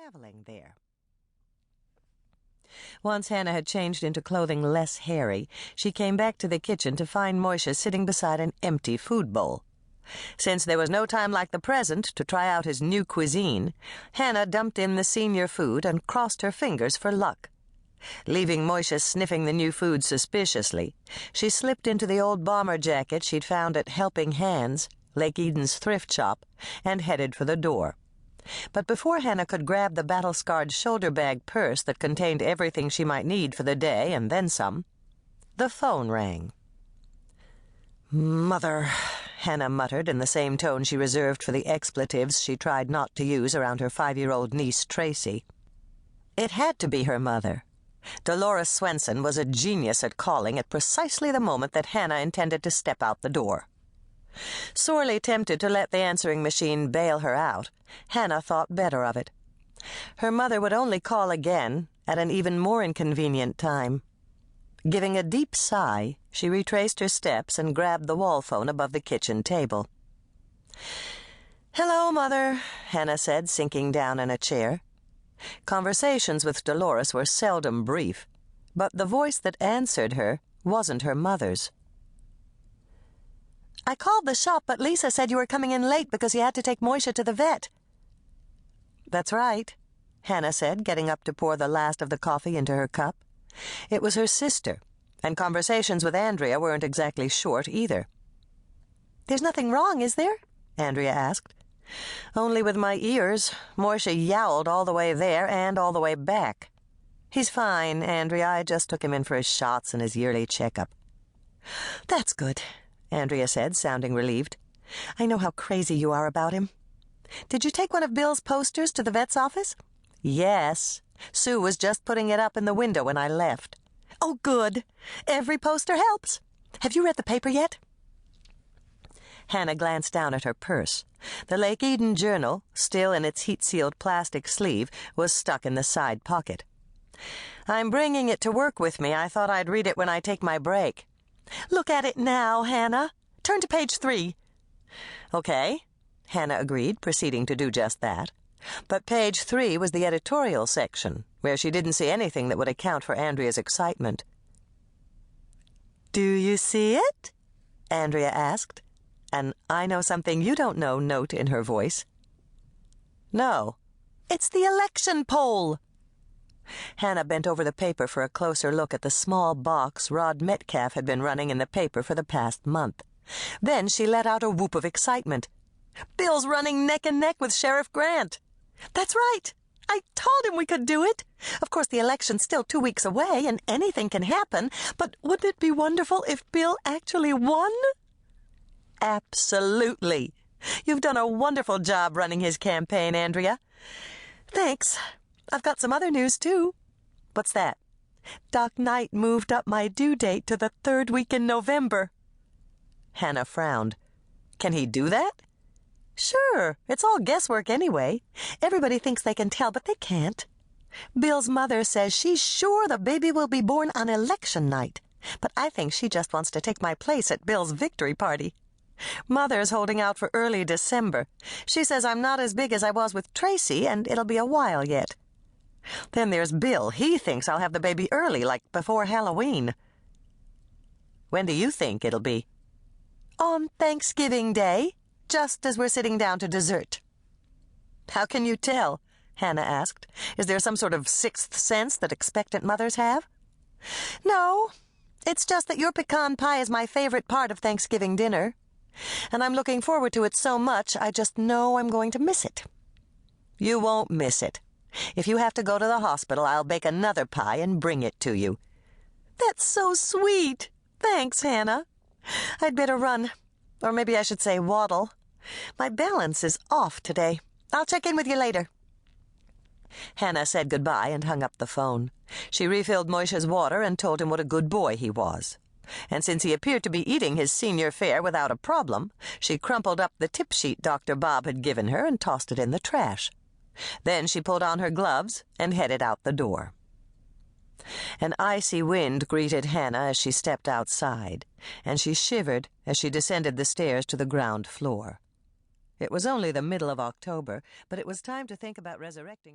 traveling there. Once Hannah had changed into clothing less hairy, she came back to the kitchen to find Moishe sitting beside an empty food bowl. Since there was no time like the present to try out his new cuisine, Hannah dumped in the senior food and crossed her fingers for luck. Leaving Moishe sniffing the new food suspiciously, she slipped into the old bomber jacket she'd found at Helping Hands, Lake Eden's thrift shop, and headed for the door. But before Hannah could grab the battle-scarred shoulder bag purse that contained everything she might need for the day and then some, the phone rang. "Mother," Hannah muttered in the same tone she reserved for the expletives she tried not to use around her 5-year-old niece Tracy. It had to be her mother. Dolores Swensen was a genius at calling at precisely the moment that Hannah intended to step out the door. Sorely tempted to let the answering machine bail her out, Hannah thought better of it. Her mother would only call again at an even more inconvenient time. Giving a deep sigh, she retraced her steps and grabbed the wall phone above the kitchen table. "Hello, Mother," Hannah said, sinking down in a chair. Conversations with Dolores were seldom brief, but the voice that answered her wasn't her mother's. "I called the shop, but Lisa said you were coming in late because you had to take Moishe to the vet." "That's right," Hannah said, getting up to pour the last of the coffee into her cup. It was her sister, and conversations with Andrea weren't exactly short either. "There's nothing wrong, is there?" Andrea asked. "Only with my ears. Moishe yowled all the way there and all the way back." "He's fine, Andrea. I just took him in for his shots and his yearly checkup." "That's good," Andrea said, sounding relieved. "I know how crazy you are about him. Did you take one of Bill's posters to the vet's office?" "Yes. Sue was just putting it up in the window when I left." "Oh, good. Every poster helps. Have you read the paper yet?" Hannah glanced down at her purse. The Lake Eden Journal, still in its heat-sealed plastic sleeve, was stuck in the side pocket. "I'm bringing it to work with me. I thought I'd read it when I take my break." "Look at it now, Hannah. Turn to page 3. "Okay," Hannah agreed, proceeding to do just that. But page 3 was the editorial section, where she didn't see anything that would account for Andrea's excitement. "Do you see it?" Andrea asked, an "I know something you don't know" note in her voice. "No." "It's the election poll." Hannah bent over the paper for a closer look at the small box Rod Metcalf had been running in the paper for the past month. Then she let out a whoop of excitement. "Bill's running neck and neck with Sheriff Grant." "That's right. I told him we could do it. Of course, the election's still 2 weeks away, and anything can happen, but wouldn't it be wonderful if Bill actually won?" "Absolutely. You've done a wonderful job running his campaign, Andrea." "Thanks. I've got some other news, too." "What's that?" "Doc Knight moved up my due date to the 3rd week in November." Hannah frowned. "Can he do that?" "Sure. It's all guesswork anyway. Everybody thinks they can tell, but they can't. Bill's mother says she's sure the baby will be born on election night, but I think she just wants to take my place at Bill's victory party. Mother's holding out for early December. She says I'm not as big as I was with Tracy, and it'll be a while yet. Then there's Bill. He thinks I'll have the baby early, like before Halloween." "When do you think it'll be?" "On Thanksgiving Day, just as we're sitting down to dessert." "How can you tell?" Hannah asked. "Is there some sort of sixth sense that expectant mothers have?" "No, it's just that your pecan pie is my favorite part of Thanksgiving dinner. And I'm looking forward to it so much, I just know I'm going to miss it." "You won't miss it. If you have to go to the hospital, I'll bake another pie and bring it to you." "That's so sweet. Thanks, Hannah. I'd better run. Or maybe I should say waddle. My balance is off today. I'll check in with you later." Hannah said goodbye and hung up the phone. She refilled Moishe's water and told him what a good boy he was. And since he appeared to be eating his senior fare without a problem, she crumpled up the tip sheet Dr. Bob had given her and tossed it in the trash. Then she pulled on her gloves and headed out the door. An icy wind greeted Hannah as she stepped outside, and she shivered as she descended the stairs to the ground floor. It was only the middle of October, but it was time to think about resurrecting her.